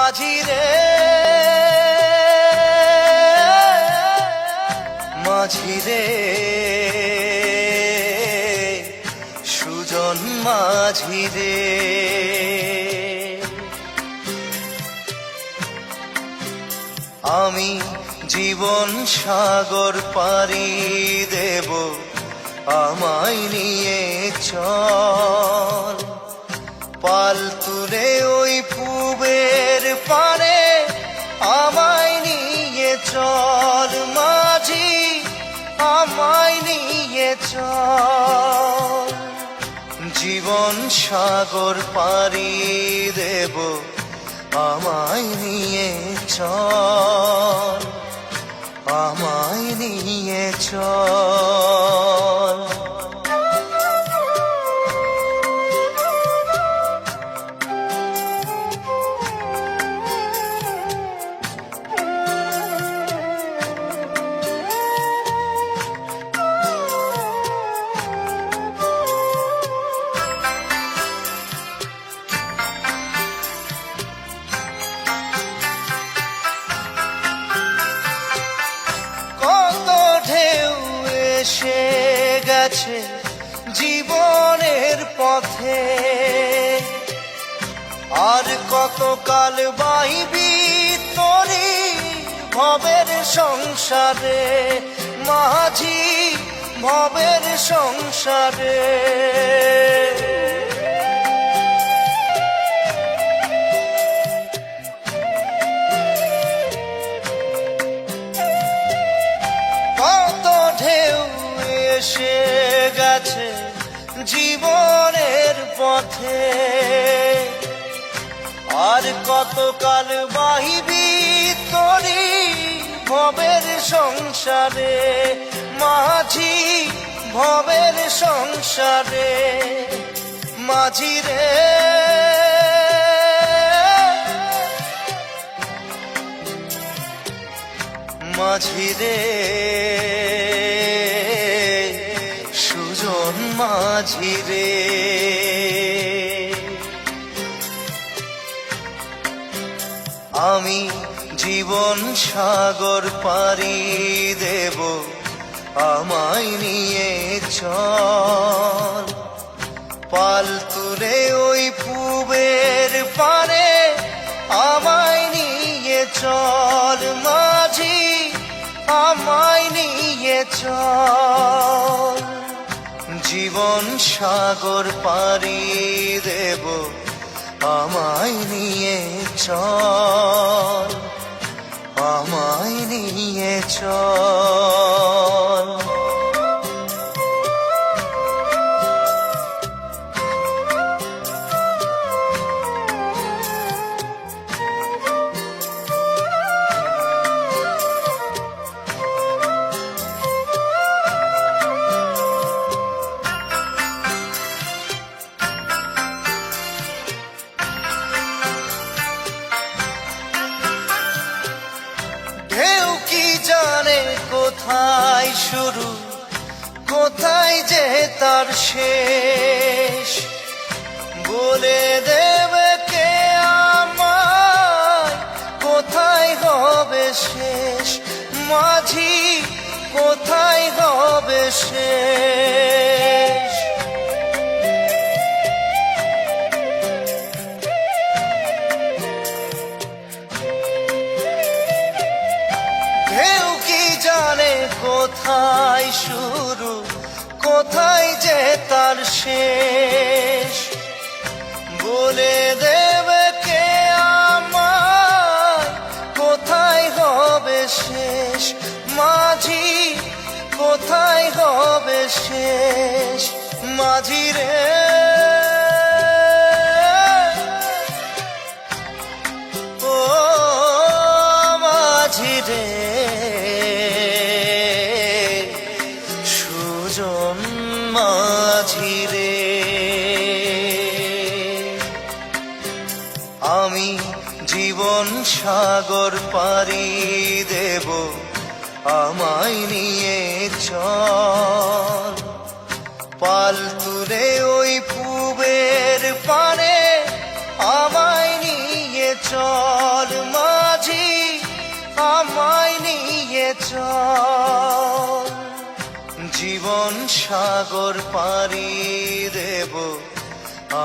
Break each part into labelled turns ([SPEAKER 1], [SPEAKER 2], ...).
[SPEAKER 1] মাঝি রে মাঝি রে সুজন মাঝি রে আমি জীবন সাগর পাড়ি দেব আমায় নিয়ে চল পাল তুলে ওই পুবের পারে আমায় নিয়ে চল মাঝি আমায় নিয়ে চল জীবন সাগর পাড়ি দেব আমায় নিয়ে চল আমায় নিয়ে চল এসে গেছে জীবনের পথে আর কতকাল বাইবি তোরি ভবের সংসারে মাঝি ভবের সংসারে এসে গেছে জীবনের পথে আর কতকাল বাহিবি তোরি ভবের সংসারে মাঝি ভবের সংসারে মাঝি রে মাঝি রে সুজন মাঝি রে আমি জীবন সাগর পাড়ি দেব আমায় নিয়ে চল পাল তুলে ওই পুবের পারে আমায় নিয়ে চল মাঝি আমায় নিয়ে চল জীবন সাগর পাড়ি দেব আমায় নিয়ে চল আমায় নিয়ে চল জানে কোথায় শুরু কোথায় যে তার শেষ বলে দেবে কে আমায় কোথায় হবে শেষ মাঝি কোথায় হবে শেষ কোথায় শুরু কোথায় যে তার শেষ বলে দেবে কে আমায় কোথায় হবে শেষ মাঝি কোথায় হবে শেষ মাঝি রে ও মাঝি রে মাঝি রে আমি জীবন সাগর পাড়ি দেব আমায় নিয়ে চল পাল তুলে ওই পুবের পারে আমায় নিয়ে চল মাঝি, আমায় নিয়ে চল। জীবন সাগর পাড়ি দেব,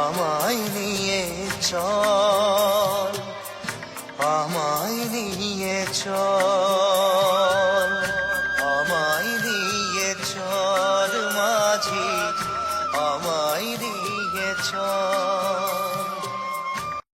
[SPEAKER 1] আমায় নিয়ে চল, আমায় নিয়ে চল।